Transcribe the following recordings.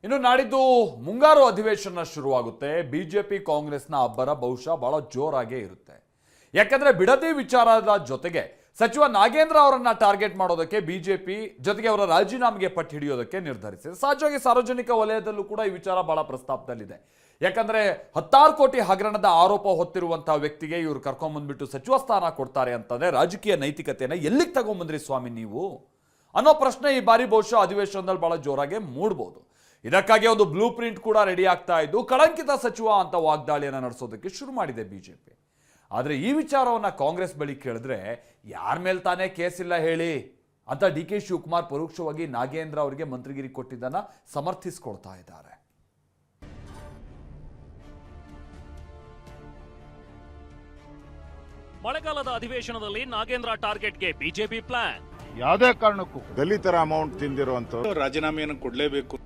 ಇನ್ನು ನಾಡಿದ್ದು ಮುಂಗಾರು ಅಧಿವೇಶನ ಶುರುವಾಗುತ್ತೆ. ಬಿಜೆಪಿ ಕಾಂಗ್ರೆಸ್ನ ಅಬ್ಬರ ಬಹುಶಃ ಬಹಳ ಜೋರಾಗೇ ಇರುತ್ತೆ. ಯಾಕಂದ್ರೆ ಬಿಡದಿ ವಿಚಾರದ ಜೊತೆಗೆ ಸಚಿವ ನಾಗೇಂದ್ರ ಅವರನ್ನ ಟಾರ್ಗೆಟ್ ಮಾಡೋದಕ್ಕೆ ಬಿಜೆಪಿ ಜೊತೆಗೆ ಅವರ ರಾಜೀನಾಮೆಗೆ ಪಟ್ಟು ಹಿಡಿಯೋದಕ್ಕೆ ನಿರ್ಧರಿಸಿದೆ. ಸಹಜವಾಗಿ ಸಾರ್ವಜನಿಕ ವಲಯದಲ್ಲೂ ಕೂಡ ಈ ವಿಚಾರ ಬಹಳ ಪ್ರಸ್ತಾಪದಲ್ಲಿದೆ. ಯಾಕಂದ್ರೆ 16 ಕೋಟಿ ಹಗರಣದ ಆರೋಪ ಹೊತ್ತಿರುವಂತಹ ವ್ಯಕ್ತಿಗೆ ಇವರು ಕರ್ಕೊಂಡ್ಬಂದ್ಬಿಟ್ಟು ಸಚಿವ ಸ್ಥಾನ ಕೊಡ್ತಾರೆ ಅಂತಂದ್ರೆ ರಾಜಕೀಯ ನೈತಿಕತೆಯನ್ನ ಎಲ್ಲಿಗೆ ತಗೊಂಡ್ಬಂದ್ರಿ ಸ್ವಾಮಿ ನೀವು ಅನ್ನೋ ಪ್ರಶ್ನೆ ಈ ಬಾರಿ ಬಹುಶಃ ಅಧಿವೇಶನದಲ್ಲಿ ಬಹಳ ಜೋರಾಗಿ ಮೂಡಬಹುದು. ಇದಕ್ಕಾಗಿ ಒಂದು ಬ್ಲೂ ಪ್ರಿಂಟ್ ಕೂಡ ರೆಡಿ ಆಗ್ತಾ ಇದ್ದು ಕಳಂಕಿತ ಸಚಿವ ಅಂತ ವಾಗ್ದಾಳಿಯನ್ನು ನಡೆಸೋದಕ್ಕೆ ಶುರು ಮಾಡಿದೆ ಬಿಜೆಪಿ. ಆದರೆ ಈ ವಿಚಾರವನ್ನ ಕಾಂಗ್ರೆಸ್ ಬಳಿ ಕೇಳಿದ್ರೆ ಯಾರ ಮೇಲೆ ತಾನೇ ಕೇಸ್ ಇಲ್ಲ ಹೇಳಿ ಅಂತ ಡಿ.ಕೆ. ಶಿವಕುಮಾರ್ ಪರೋಕ್ಷವಾಗಿ ನಾಗೇಂದ್ರ ಅವರಿಗೆ ಮಂತ್ರಿಗಿರಿ ಕೊಟ್ಟಿದ್ದನ್ನ ಸಮರ್ಥಿಸಿಕೊಳ್ತಾ ಇದ್ದಾರೆ. ಮಳೆಗಾಲದ ಅಧಿವೇಶನದಲ್ಲಿ ನಾಗೇಂದ್ರ ಟಾರ್ಗೆಟ್ಗೆ ಬಿಜೆಪಿ ಪ್ಲಾನ್. ಯಾವುದೇ ಕಾರಣಕ್ಕೂ ದಲಿತರ ಅಮೌಂಟ್ ತಿಂದಿರುವಂತ ರಾಜೀನಾಮೆಯನ್ನು ಕೊಡಲೇಬೇಕು.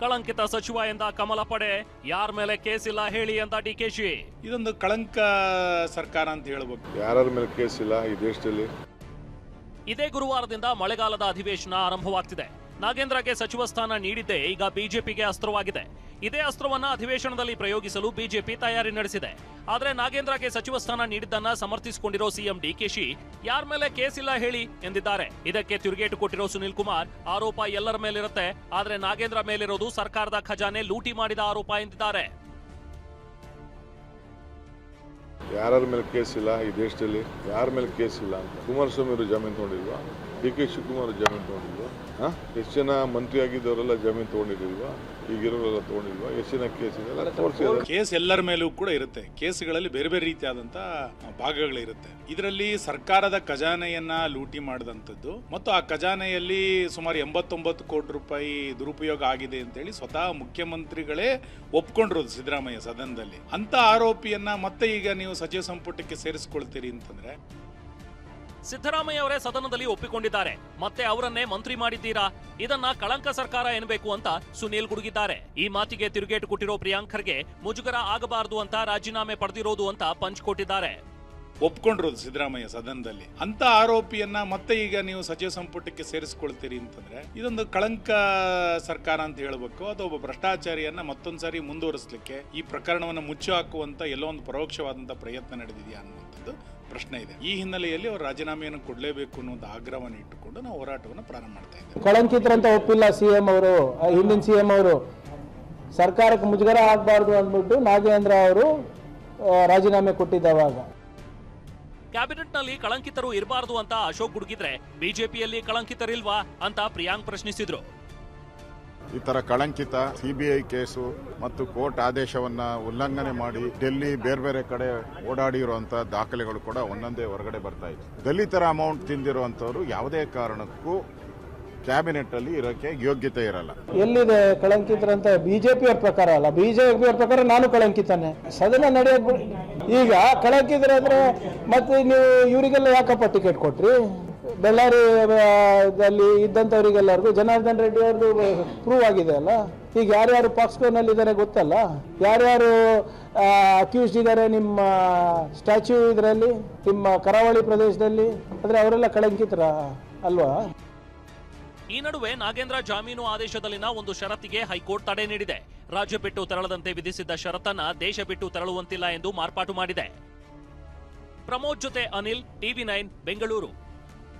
ಕಳಂಕಿತ ಸಚಿವ ಎಂದ ಕಮಲ ಪಡೆ, ಯಾರ ಮೇಲೆ ಕೇಸ್ ಇಲ್ಲ ಹೇಳಿ ಎಂದ ಡಿಕೆಶಿ. ಇದೊಂದು ಕಳಂಕ ಸರ್ಕಾರ ಅಂತ ಹೇಳಬೇಕು. ಯಾರ ಮೇಲೆ ಕೇಸ್ ಇಲ್ಲ ಈ ದೇಶದಲ್ಲಿ. ಇದೇ ಗುರುವಾರದಿಂದ ಮಳೆಗಾಲದ ಅಧಿವೇಶನ ಆರಂಭವಾಗ್ತಿದೆ. ನಾಗೇಂದ್ರಗೆ ಸಚಿವ ಸ್ಥಾನ ನೀಡಿದ್ದೇ ಈಗ ಬಿಜೆಪಿಗೆ ಅಸ್ತ್ರವಾಗಿದೆ. ಇದೇ ಅಸ್ತ್ರವನ್ನ ಅಧಿವೇಶನದಲ್ಲಿ ಪ್ರಯೋಗಿಸಲು ಬಿಜೆಪಿ ತಯಾರಿ ನಡೆಸಿದೆ. ಆದರೆ ನಾಗೇಂದ್ರಗೆ ಸಚಿವ ಸ್ಥಾನ ನೀಡಿದ್ದನ್ನ ಸಮರ್ಥಿಸಿಕೊಂಡಿರೋ ಸಿಎಂ ಡಿಕೆಶಿ ಯಾರ ಮೇಲೆ ಕೇಸ್ ಇಲ್ಲ ಹೇಳಿ ಎಂದಿದ್ದಾರೆ. ಇದಕ್ಕೆ ತಿರುಗೇಟು ಕೊಟ್ಟಿರೋ ಸುನಿಲ್ ಕುಮಾರ್, ಆರೋಪ ಎಲ್ಲರ ಮೇಲಿರುತ್ತೆ, ಆದ್ರೆ ನಾಗೇಂದ್ರ ಮೇಲಿರೋದು ಸರ್ಕಾರದ ಖಜಾನೆ ಲೂಟಿ ಮಾಡಿದ ಆರೋಪ ಎಂದಿದ್ದಾರೆ. ಯಾರ ಮೇಲೆ ಕೇಸ್ ಇಲ್ಲ ಈ ದೇಶದಲ್ಲಿ. ಯಾರ ಮೇಲೆ ಕೇಸ್ ಇಲ್ಲ ಅಂತ ಕುಮಾರಸ್ವಾಮಿ ಅವರು ಜಾಮೀನು ತಗೊಂಡಿಲ್ವಾ? ಡಿ.ಕೆ. ಶಿವಕುಮಾರ್ ಜಾಮೀನು ತಗೊಂಡಿಲ್ವಾ? ಎಷ್ಟು ಜನ ಮಂತ್ರಿ ಆಗಿದ್ದವರೆಲ್ಲ ಜಾಮೀನು ತಗೊಂಡಿರ್ಲಿಲ್ವಾ? ಈಗಿರೋರೆಲ್ಲ ತಗೊಂಡಿಲ್ವಾ? ಎಷ್ಟು ಜನ ಕೇಸ್ ಇದೆ? ಕೇಸ್ ಎಲ್ಲರ ಮೇಲೂ ಕೂಡ ಇರುತ್ತೆ. ಕೇಸ್ಗಳಲ್ಲಿ ಬೇರೆ ಬೇರೆ ರೀತಿಯಾದಂತಹ ಭಾಗಗಳಿರುತ್ತೆ. ಇದರಲ್ಲಿ ಸರ್ಕಾರದ ಖಜಾನೆಯನ್ನ ಲೂಟಿ ಮಾಡಿದಂಥದ್ದು ಮತ್ತು ಆ ಖಜಾನೆಯಲ್ಲಿ ಸುಮಾರು 89 ಕೋಟಿ ರೂಪಾಯಿ ದುರುಪಯೋಗ ಆಗಿದೆ ಅಂತೇಳಿ ಸ್ವತಃ ಮುಖ್ಯಮಂತ್ರಿಗಳೇ ಒಪ್ಕೊಂಡಿರೋದು ಸಿದ್ದರಾಮಯ್ಯ ಸದನದಲ್ಲಿ. ಅಂತ ಆರೋಪಿಯನ್ನ ಮತ್ತೆ ಈಗ ನೀವು ಸಚಿವ ಸಂಪುಟಕ್ಕೆ ಸೇರಿಸಿಕೊಳ್ತೀರಿ ಅಂತಂದ್ರೆ ಸಿದ್ದರಾಮಯ್ಯ ಅವರೇ ಸದನದಲ್ಲಿ ಒಪ್ಪಿಕೊಂಡಿದ್ದಾರೆ. ಮತ್ತೆ ಅವರನ್ನೇ ಮಂತ್ರಿ ಮಾಡಿದ್ದೀರಾ? ಇದನ್ನ ಕಳಂಕ ಸರ್ಕಾರ ಎನ್ನಬೇಕು ಅಂತ ಸುನೀಲ್ ಗುಡುಗಿದ್ದಾರೆ. ಈ ಮಾತಿಗೆ ತಿರುಗೇಟು ಕೊಟ್ಟಿರೋ ಪ್ರಿಯಾಂಕ್ ಖರ್ಗೆ ಮುಜುಗರ ಆಗಬಾರದು ಅಂತ ರಾಜೀನಾಮೆ ಪಡೆದಿರೋದು ಅಂತ ಪಂಚ್ ಕೊಟ್ಟಿದ್ದಾರೆ. ಒಪ್ಕೊಂಡಿರೋದು ಸಿದ್ದರಾಮಯ್ಯ ಸದನದಲ್ಲಿ. ಅಂತ ಆರೋಪಿಯನ್ನ ಮತ್ತೆ ಈಗ ನೀವು ಸಚಿವ ಸಂಪುಟಕ್ಕೆ ಸೇರಿಸಿಕೊಳ್ತೀರಿ ಅಂತಂದ್ರೆ ಇದೊಂದು ಕಳಂಕ ಸರ್ಕಾರ ಅಂತ ಹೇಳಬೇಕು. ಅಥವಾ ಒಬ್ಬ ಭ್ರಷ್ಟಾಚಾರಿಯನ್ನ ಮತ್ತೊಂದ್ಸಾರಿ ಮುಂದುವರಿಸಲಿಕ್ಕೆ ಈ ಪ್ರಕರಣವನ್ನು ಮುಚ್ಚಿ ಹಾಕುವಂತ ಎಲ್ಲೋ ಒಂದು ಪರೋಕ್ಷವಾದಂತಹ ಪ್ರಯತ್ನ ನಡೆದಿದೆಯಾ ಅನ್ನುವಂಥದ್ದು ಪ್ರಶ್ನೆ ಇದೆ. ಈ ಹಿನ್ನೆಲೆಯಲ್ಲಿ ಅವರು ರಾಜೀನಾಮೆಯನ್ನು ಕೊಡಲೇಬೇಕು ಅನ್ನೋದು ಆಗ್ರಹವನ್ನು ಇಟ್ಟುಕೊಂಡು ನಾವು ಹೋರಾಟವನ್ನು ಪ್ರಾರಂಭ ಮಾಡ್ತಾ ಇದ್ದೇವೆ. ಕಳಂಕಿತರಂತ ಒಪ್ಪಿಲ್ಲ ಸಿಎಂ ಅವರು, ಹಿಂದಿನ ಸಿಎಂ ಅವರು. ಸರ್ಕಾರಕ್ಕೆ ಮುಜುಗರ ಆಗಬಾರ್ದು ಅಂದ್ಬಿಟ್ಟು ನಾಗೇಂದ್ರ ಅವರು ರಾಜೀನಾಮೆ ಕೊಟ್ಟಿದ್ದವಾಗ. ಕ್ಯಾಬಿನೆಟ್ನಲ್ಲಿ ಕಳಂಕಿತರು ಇರಬಾರದು ಅಂತ ಅಶೋಕ್ ಗುಡುಗಿದ್ರೆ ಬಿಜೆಪಿಯಲ್ಲಿ ಕಳಂಕಿತರಿಲ್ವಾ ಅಂತ ಪ್ರಿಯಾಂಕ್ ಪ್ರಶ್ನಿಸಿದ್ರು. ಈ ತರ ಕಳಂಕಿತ ಸಿಬಿಐ ಕೇಸು ಮತ್ತು ಕೋರ್ಟ್ ಆದೇಶವನ್ನ ಉಲ್ಲಂಘನೆ ಮಾಡಿ ಡೆಲ್ಲಿ ಬೇರೆ ಬೇರೆ ಕಡೆ ಓಡಾಡಿರುವಂತ ದಾಖಲೆಗಳು ಕೂಡ ಒಂದೊಂದೇ ಹೊರಗಡೆ ಬರ್ತಾ ಇದೆ. ದಲಿತರ ಅಮೌಂಟ್ ತಿಂದಿರುವಂತವರು ಯಾವುದೇ ಕಾರಣಕ್ಕೂ ಕ್ಯಾಬಿನೆಟ್ ಅಲ್ಲಿ ಇರೋಕೆ ಯೋಗ್ಯತೆ ಇರಲ್ಲ. ಎಲ್ಲಿದೆ ಕಳಂಕಿತರಂತ? ಬಿಜೆಪಿಯವ್ರ ಪ್ರಕಾರ ಅಲ್ಲ, ಬಿಜೆಪಿಯವ್ರ ಪ್ರಕಾರ ನಾನು ಕಳಂಕಿತಾನೆ. ಸದನ ನಡೆಯೋದು ಈಗ ಕಳಂಕಿತರಾದ್ರೆ ಮತ್ತೆ ನೀವು ಇವರಿಗೆಲ್ಲ ಯಾಕಪ್ಪ ಟಿಕೆಟ್ ಕೊಟ್ರಿ? ಬೆಳ್ಳಾರಿಯಲ್ಲಿ ಇದ್ದಂಥವ್ರಿಗೆಲ್ಲರಿಗೂ ಜನಾರ್ದನ್ ರೆಡ್ಡಿ ಅವ್ರದ್ದು ಪ್ರೂವ್ ಆಗಿದೆ ಅಲ್ಲ. ಈಗ ಯಾರ್ಯಾರು ಪಾಕ್ಸ್ಕೋನಲ್ಲಿ ಇದ್ದಾರೆ ಗೊತ್ತಲ್ಲ, ಯಾರ್ಯಾರು ಅಕ್ಯೂಸ್ಡ್ ಇದ್ದಾರೆ ನಿಮ್ಮ ಸ್ಟ್ಯಾಚ್ಯೂ ಇದರಲ್ಲಿ, ನಿಮ್ಮ ಕರಾವಳಿ ಪ್ರದೇಶದಲ್ಲಿ. ಆದರೆ ಅವರೆಲ್ಲ ಕಳಂಕಿತರ ಅಲ್ವಾ? ಈ ನಡುವೆ ನಾಗೇಂದ್ರ ಜಾಮೀನು ಆದೇಶದಲ್ಲಿನ ಒಂದು ಷರತ್ತಿಗೆ ಹೈಕೋರ್ಟ್ ತಡೆ ನೀಡಿದೆ. ರಾಜ್ಯ ಬಿಟ್ಟು ತೆರಳದಂತೆ ವಿಧಿಸಿದ್ದ ಷರತ್ತನ್ನ ದೇಶ ಬಿಟ್ಟು ತೆರಳುವಂತಿಲ್ಲ ಎಂದು ಮಾರ್ಪಾಟು ಮಾಡಿದೆ. ಪ್ರಮೋದ್ ಜೊತೆ ಅನಿಲ್, ಟಿವಿ9 ಬೆಂಗಳೂರು.